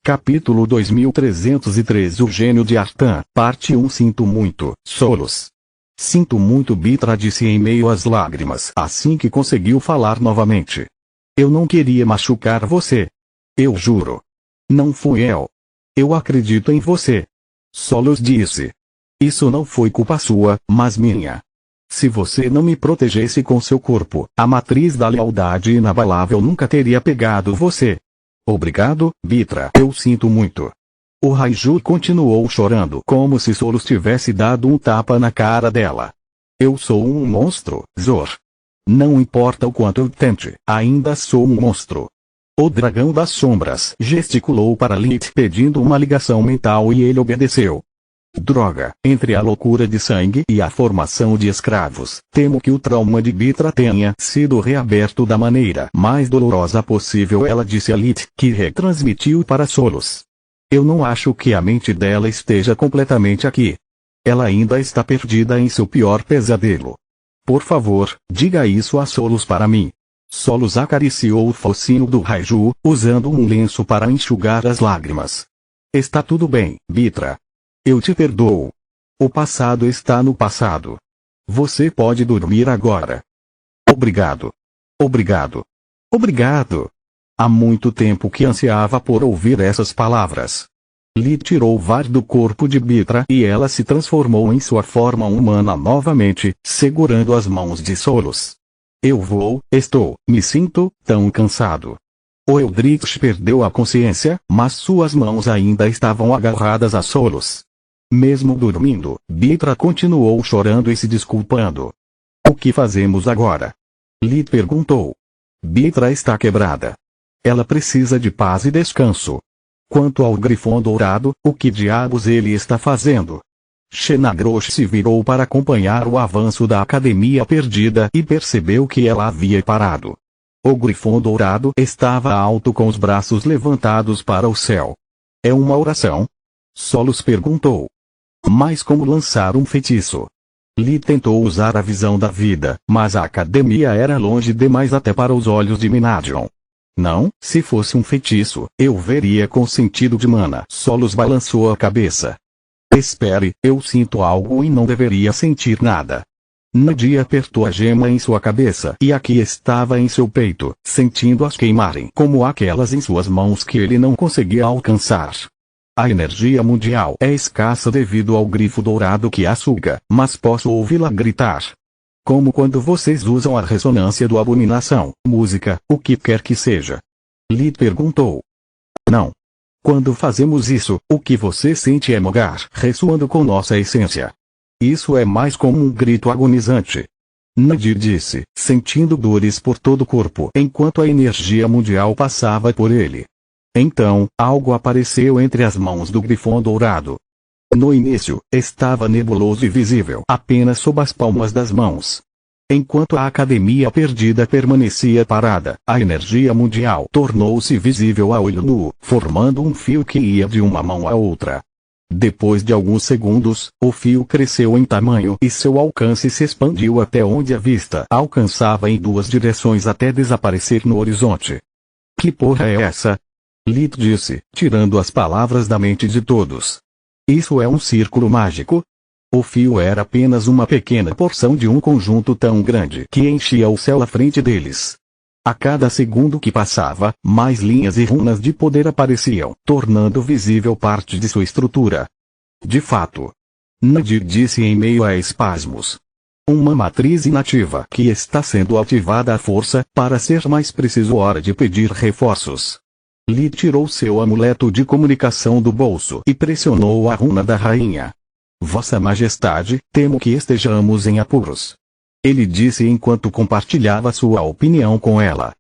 Capítulo 2303 O Gênio de Artan, Parte 1 Sinto muito, Solos. Sinto muito, Bitra disse em meio às lágrimas assim que conseguiu falar novamente. Eu não queria machucar você. Eu juro. Não fui eu. Eu acredito em você. Solos disse. Isso não foi culpa sua, mas minha. Se você não me protegesse com seu corpo, a matriz da lealdade inabalável nunca teria pegado você. Obrigado, Bitra. Eu sinto muito. O Raiju continuou chorando como se Solos tivesse dado um tapa na cara dela. Eu sou um monstro, Zor. Não importa o quanto eu tente, ainda sou um monstro. O dragão das sombras gesticulou para Lith pedindo uma ligação mental e ele obedeceu. Droga, entre a loucura de sangue e a formação de escravos, temo que o trauma de Bitra tenha sido reaberto da maneira mais dolorosa possível, ela disse a Lith, que retransmitiu para Solos. Eu não acho que a mente dela esteja completamente aqui. Ela ainda está perdida em seu pior pesadelo. Por favor, diga isso a Solos para mim. Solos acariciou o focinho do Raiju, usando um lenço para enxugar as lágrimas. Está tudo bem, Bitra. Eu te perdoo. O passado está no passado. Você pode dormir agora. Obrigado. Obrigado. Obrigado. Há muito tempo que ansiava por ouvir essas palavras. Li tirou o var do corpo de Bitra e ela se transformou em sua forma humana novamente, segurando as mãos de Solos. Me sinto tão cansado. O Eldritch perdeu a consciência, mas suas mãos ainda estavam agarradas a Solos. Mesmo dormindo, Bitra continuou chorando e se desculpando. O que fazemos agora? Li perguntou. Bitra está quebrada. Ela precisa de paz e descanso. Quanto ao Grifão Dourado, o que diabos ele está fazendo? Shenagrosh se virou para acompanhar o avanço da Academia Perdida e percebeu que ela havia parado. O Grifão Dourado estava alto com os braços levantados para o céu. É uma oração? Solos perguntou. Mas como lançar um feitiço? Li tentou usar a visão da vida, mas a academia era longe demais até para os olhos de Minadion. Não, se fosse um feitiço, eu veria com sentido de mana. Solos balançou a cabeça. Espere, eu sinto algo e não deveria sentir nada. Nadia apertou a gema em sua cabeça e aqui estava em seu peito, sentindo-as queimarem como aquelas em suas mãos que ele não conseguia alcançar. A energia mundial é escassa devido ao grifo dourado que a suga, mas posso ouvi-la gritar. Como quando vocês usam a ressonância do abominação, música, o que quer que seja. Li perguntou. Não. Quando fazemos isso, o que você sente é Mogar ressoando com nossa essência. Isso é mais como um grito agonizante. Nadir disse, sentindo dores por todo o corpo enquanto a energia mundial passava por ele. Então, algo apareceu entre as mãos do Grifão Dourado. No início, estava nebuloso e visível apenas sob as palmas das mãos. Enquanto a Academia Perdida permanecia parada, a energia mundial tornou-se visível a olho nu, formando um fio que ia de uma mão à outra. Depois de alguns segundos, o fio cresceu em tamanho e seu alcance se expandiu até onde a vista alcançava em duas direções até desaparecer no horizonte. Que porra é essa? Lit disse, tirando as palavras da mente de todos. Isso é um círculo mágico? O fio era apenas uma pequena porção de um conjunto tão grande que enchia o céu à frente deles. A cada segundo que passava, mais linhas e runas de poder apareciam, tornando visível parte de sua estrutura. De fato. Nadir disse em meio a espasmos. Uma matriz inativa que está sendo ativada à força, para ser mais preciso, hora de pedir reforços. Li tirou seu amuleto de comunicação do bolso e pressionou a runa da rainha. Vossa Majestade, temo que estejamos em apuros. Ele disse enquanto compartilhava sua opinião com ela.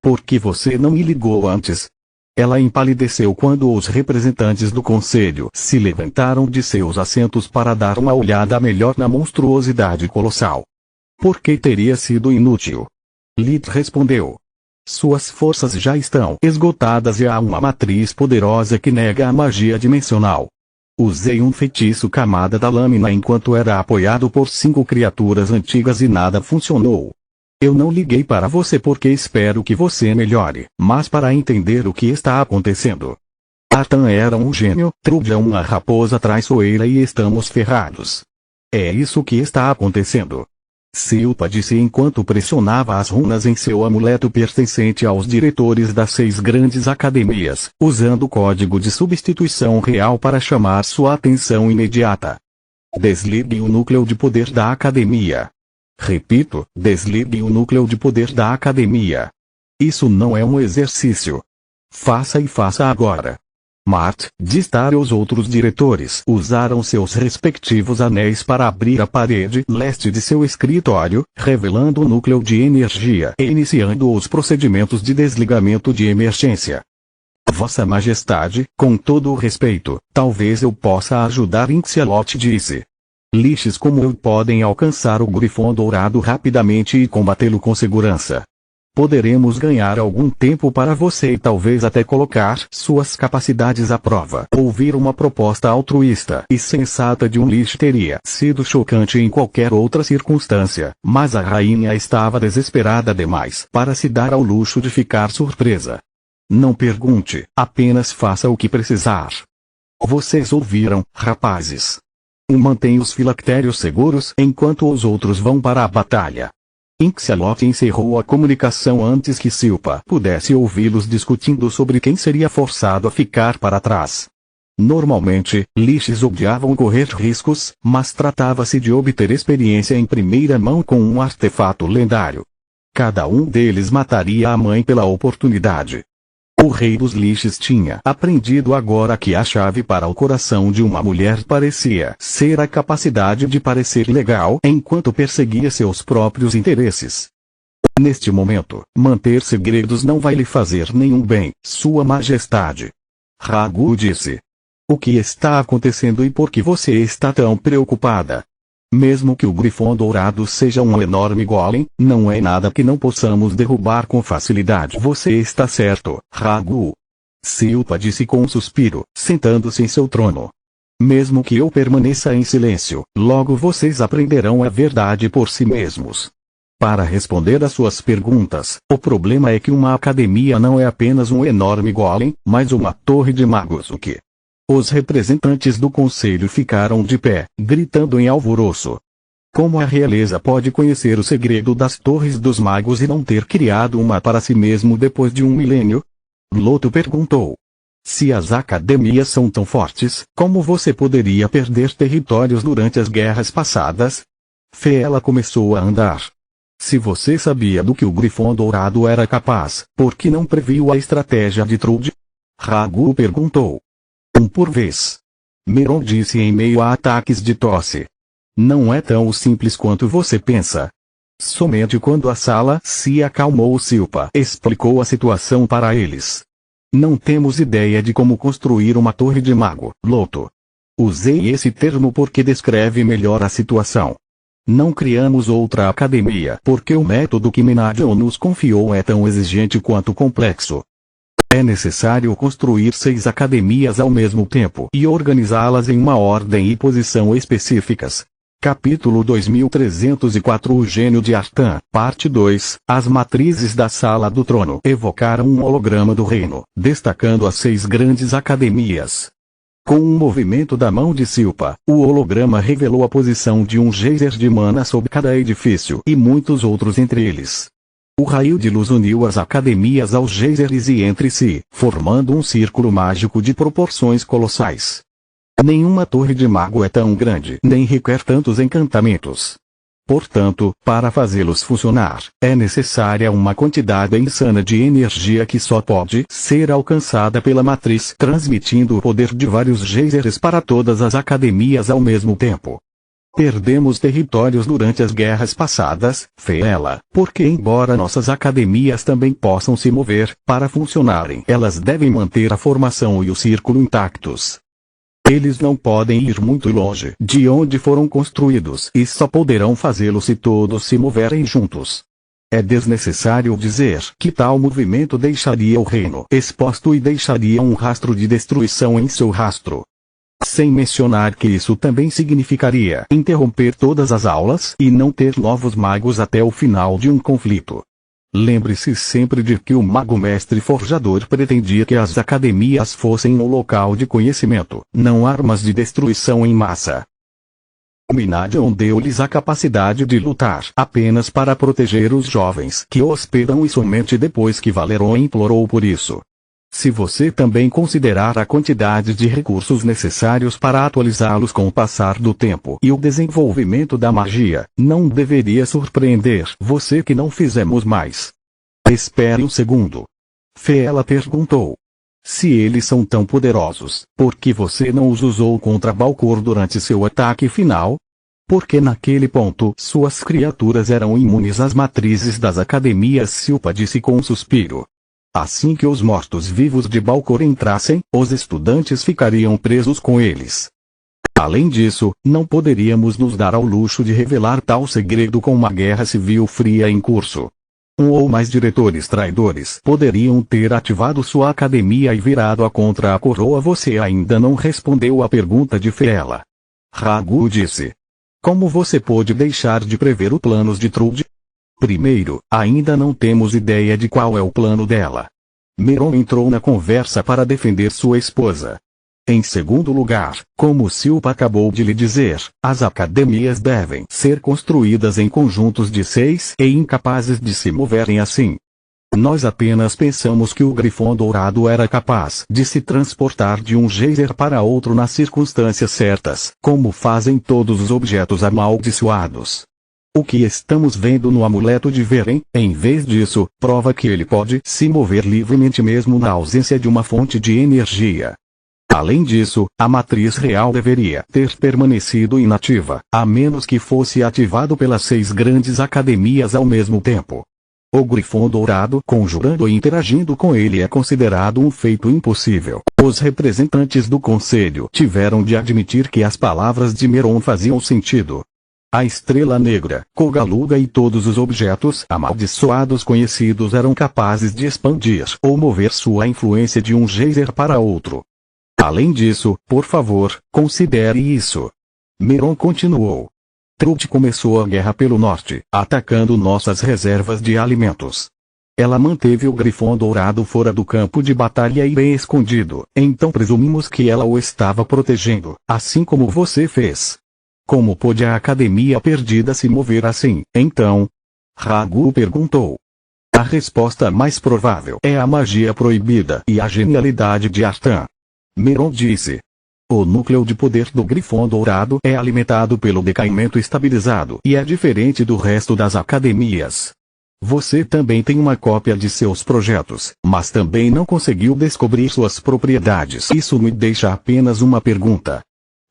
Por que você não me ligou antes? Ela empalideceu quando os representantes do conselho se levantaram de seus assentos para dar uma olhada melhor na monstruosidade colossal. Por que teria sido inútil? Lit respondeu. Suas forças já estão esgotadas e há uma matriz poderosa que nega a magia dimensional. Usei um feitiço camada da lâmina enquanto era apoiado por 5 criaturas antigas e nada funcionou. Eu não liguei para você porque espero que você melhore, mas para entender o que está acontecendo. Artan era um gênio, Trude é uma raposa traiçoeira e estamos ferrados. É isso que está acontecendo. Silpa disse enquanto pressionava as runas em seu amuleto pertencente aos diretores das 6 grandes academias, usando o código de substituição real para chamar sua atenção imediata. Desligue o núcleo de poder da academia. Repito, desligue o núcleo de poder da academia. Isso não é um exercício. Faça e faça agora. Mart, Distar e os outros diretores usaram seus respectivos anéis para abrir a parede leste de seu escritório, revelando o núcleo de energia e iniciando os procedimentos de desligamento de emergência. Vossa Majestade, com todo o respeito, talvez eu possa ajudar, Inxialot disse. Lixes como eu podem alcançar o Grifão Dourado rapidamente e combatê-lo com segurança. Poderemos ganhar algum tempo para você e talvez até colocar suas capacidades à prova. Ouvir uma proposta altruísta e sensata de um Lich teria sido chocante em qualquer outra circunstância, mas a rainha estava desesperada demais para se dar ao luxo de ficar surpresa. Não pergunte, apenas faça o que precisar. Vocês ouviram, rapazes? Mantenha os filactérios seguros enquanto os outros vão para a batalha. Inxialot encerrou a comunicação antes que Silpa pudesse ouvi-los discutindo sobre quem seria forçado a ficar para trás. Normalmente, Liches odiavam correr riscos, mas tratava-se de obter experiência em primeira mão com um artefato lendário. Cada um deles mataria a mãe pela oportunidade. O rei dos Liches tinha aprendido agora que a chave para o coração de uma mulher parecia ser a capacidade de parecer legal enquanto perseguia seus próprios interesses. Neste momento, manter segredos não vai lhe fazer nenhum bem, Sua Majestade. Ragu disse. O que está acontecendo e por que você está tão preocupada? Mesmo que o Grifão Dourado seja um enorme golem, não é nada que não possamos derrubar com facilidade. Você está certo, Ragu. Silpa disse com um suspiro, sentando-se em seu trono. Mesmo que eu permaneça em silêncio, logo vocês aprenderão a verdade por si mesmos. Para responder às suas perguntas, o problema é que uma academia não é apenas um enorme golem, mas uma torre de magos. O que? Os representantes do conselho ficaram de pé, gritando em alvoroço. Como a realeza pode conhecer o segredo das torres dos magos e não ter criado uma para si mesmo depois de 1 milênio? Loto perguntou. Se as academias são tão fortes, como você poderia perder territórios durante as guerras passadas? Fela começou a andar. Se você sabia do que o Grifão Dourado era capaz, por que não previu a estratégia de Trude? Ragu perguntou. Por vez. Meron disse em meio a ataques de tosse. Não é tão simples quanto você pensa. Somente quando a sala se acalmou, Silpa explicou a situação para eles. Não temos ideia de como construir uma torre de mago, Loto. Usei esse termo porque descreve melhor a situação. Não criamos outra academia porque o método que Menadion nos confiou é tão exigente quanto complexo. É necessário construir 6 academias ao mesmo tempo e organizá-las em uma ordem e posição específicas. Capítulo 2304 O Gênio de Artan, Parte 2. As matrizes da Sala do Trono evocaram um holograma do reino, destacando as 6 grandes academias. Com um movimento da mão de Silpa, o holograma revelou a posição de um geyser de mana sob cada edifício e muitos outros entre eles. O raio de luz uniu as academias aos geysers e entre si, formando um círculo mágico de proporções colossais. Nenhuma torre de mago é tão grande, nem requer tantos encantamentos. Portanto, para fazê-los funcionar, é necessária uma quantidade insana de energia que só pode ser alcançada pela matriz, transmitindo o poder de vários geysers para todas as academias ao mesmo tempo. Perdemos territórios durante as guerras passadas, Fela, porque embora nossas academias também possam se mover, para funcionarem elas devem manter a formação e o círculo intactos. Eles não podem ir muito longe de onde foram construídos e só poderão fazê-lo se todos se moverem juntos. É desnecessário dizer que tal movimento deixaria o reino exposto e deixaria um rastro de destruição em seu rastro. Sem mencionar que isso também significaria interromper todas as aulas e não ter novos magos até o final de um conflito. Lembre-se sempre de que o mago-mestre forjador pretendia que as academias fossem um local de conhecimento, não armas de destruição em massa. Minadion deu-lhes a capacidade de lutar apenas para proteger os jovens que hospedam e somente depois que Valeron implorou por isso. Se você também considerar a quantidade de recursos necessários para atualizá-los com o passar do tempo e o desenvolvimento da magia, não deveria surpreender você que não fizemos mais. Espere um segundo. Fela perguntou. Se eles são tão poderosos, por que você não os usou contra Balcor durante seu ataque final? Porque naquele ponto suas criaturas eram imunes às matrizes das academias, Silpa disse com um suspiro. Assim que os mortos-vivos de Balcor entrassem, os estudantes ficariam presos com eles. Além disso, não poderíamos nos dar ao luxo de revelar tal segredo com uma guerra civil fria em curso. Um ou mais diretores traidores poderiam ter ativado sua academia e virado-a contra a coroa. Você ainda não respondeu à pergunta de Fela. Ragu disse. Como você pôde deixar de prever os planos de Trude? Primeiro, ainda não temos ideia de qual é o plano dela. Meron entrou na conversa para defender sua esposa. Em segundo lugar, como Silpa acabou de lhe dizer, as academias devem ser construídas em conjuntos de 6 e incapazes de se moverem assim. Nós apenas pensamos que o Grifão Dourado era capaz de se transportar de um geyser para outro nas circunstâncias certas, como fazem todos os objetos amaldiçoados. O que estamos vendo no amuleto de Veren, em vez disso, prova que ele pode se mover livremente mesmo na ausência de uma fonte de energia. Além disso, a matriz real deveria ter permanecido inativa, a menos que fosse ativado pelas 6 grandes academias ao mesmo tempo. O Grifão Dourado conjurando e interagindo com ele é considerado um feito impossível. Os representantes do conselho tiveram de admitir que as palavras de Meron faziam sentido. A Estrela Negra, Kogaluga e todos os objetos amaldiçoados conhecidos eram capazes de expandir ou mover sua influência de um geyser para outro. Além disso, por favor, considere isso. Meron continuou. Trude começou a guerra pelo norte, atacando nossas reservas de alimentos. Ela manteve o Grifão Dourado fora do campo de batalha e bem escondido, então presumimos que ela o estava protegendo, assim como você fez. Como pôde a academia perdida se mover assim, então? Ragu perguntou. A resposta mais provável é a magia proibida e a genialidade de Artan. Meron disse. O núcleo de poder do Grifão Dourado é alimentado pelo decaimento estabilizado e é diferente do resto das academias. Você também tem uma cópia de seus projetos, mas também não conseguiu descobrir suas propriedades. Isso me deixa apenas uma pergunta.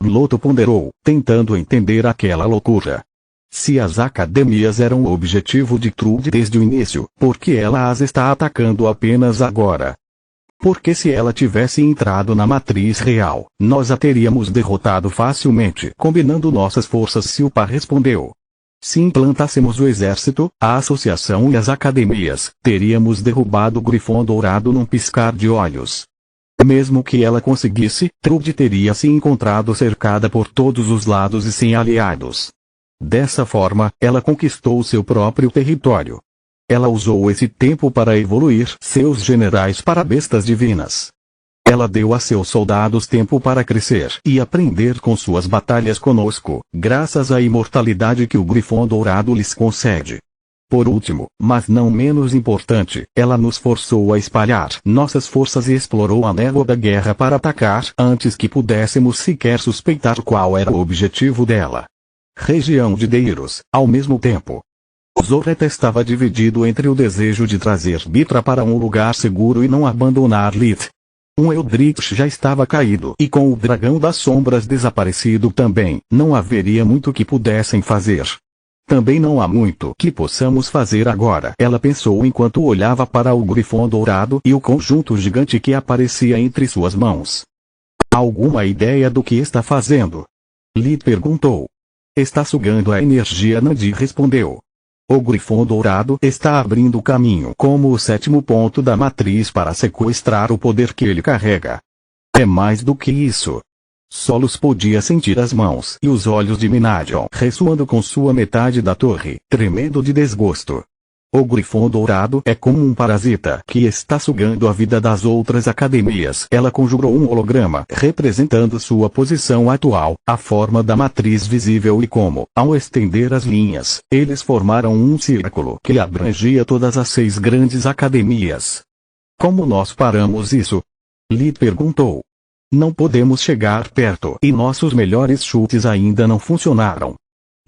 Loto ponderou, tentando entender aquela loucura. Se as academias eram o objetivo de Trude desde o início, por que ela as está atacando apenas agora? Porque se ela tivesse entrado na matriz real, nós a teríamos derrotado facilmente, combinando nossas forças. Silpa respondeu. Se implantássemos o exército, a associação e as academias, teríamos derrubado o Grifão Dourado num piscar de olhos. Mesmo que ela conseguisse, Trude teria se encontrado cercada por todos os lados e sem aliados. Dessa forma, ela conquistou seu próprio território. Ela usou esse tempo para evoluir seus generais para bestas divinas. Ela deu a seus soldados tempo para crescer e aprender com suas batalhas conosco, graças à imortalidade que o Grifão Dourado lhes concede. Por último, mas não menos importante, ela nos forçou a espalhar nossas forças e explorou a névoa da guerra para atacar antes que pudéssemos sequer suspeitar qual era o objetivo dela. Região de Deiros, ao mesmo tempo. Zoreta estava dividido entre o desejo de trazer Bitra para um lugar seguro e não abandonar Lith. Um Eldritch já estava caído e com o Dragão das Sombras desaparecido também, não haveria muito que pudessem fazer. Também não há muito que possamos fazer agora, ela pensou enquanto olhava para o Grifão Dourado e o conjunto gigante que aparecia entre suas mãos. Alguma ideia do que está fazendo? Lith perguntou. Está sugando a energia. Nandi respondeu. O Grifão Dourado está abrindo caminho como o 7º ponto da matriz para sequestrar o poder que ele carrega. É mais do que isso. Solos podia sentir as mãos e os olhos de Minadion ressoando com sua metade da torre, tremendo de desgosto. O Grifão Dourado é como um parasita que está sugando a vida das outras academias. Ela conjurou um holograma representando sua posição atual, a forma da matriz visível e como, ao estender as linhas, eles formaram um círculo que abrangia todas as 6 grandes academias. Como nós paramos isso? Lee perguntou. Não podemos chegar perto e nossos melhores chutes ainda não funcionaram.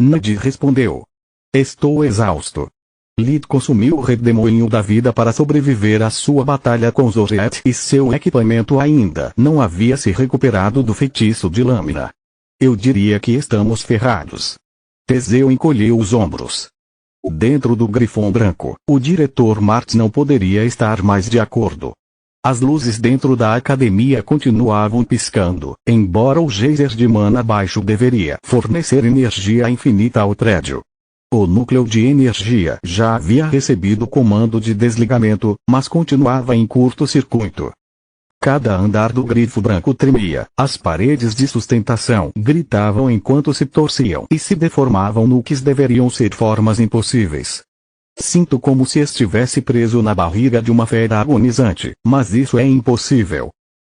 Ned respondeu. Estou exausto. Lee consumiu o redemoinho da vida para sobreviver à sua batalha com Zoret e seu equipamento ainda não havia se recuperado do feitiço de lâmina. Eu diria que estamos ferrados. Teseu encolheu os ombros. Dentro do Grifão Branco, o diretor Mart não poderia estar mais de acordo. As luzes dentro da academia continuavam piscando, embora o geyser de mana baixo deveria fornecer energia infinita ao prédio. O núcleo de energia já havia recebido comando de desligamento, mas continuava em curto-circuito. Cada andar do Grifo Branco tremia, as paredes de sustentação gritavam enquanto se torciam e se deformavam no que deveriam ser formas impossíveis. Sinto como se estivesse preso na barriga de uma fera agonizante, mas isso é impossível.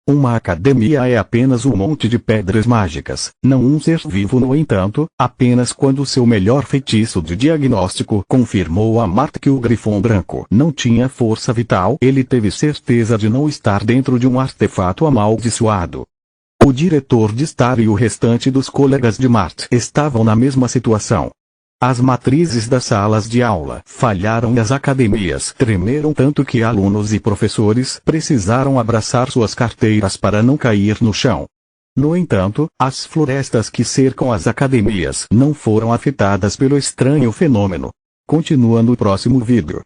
Uma academia é apenas um monte de pedras mágicas, não um ser vivo. No entanto, apenas quando seu melhor feitiço de diagnóstico confirmou a Mart que o Grifão Branco não tinha força vital, ele teve certeza de não estar dentro de um artefato amaldiçoado. O diretor de Star e o restante dos colegas de Mart estavam na mesma situação. As matrizes das salas de aula falharam e as academias tremeram tanto que alunos e professores precisaram abraçar suas carteiras para não cair no chão. No entanto, as florestas que cercam as academias não foram afetadas pelo estranho fenômeno. Continua no próximo vídeo.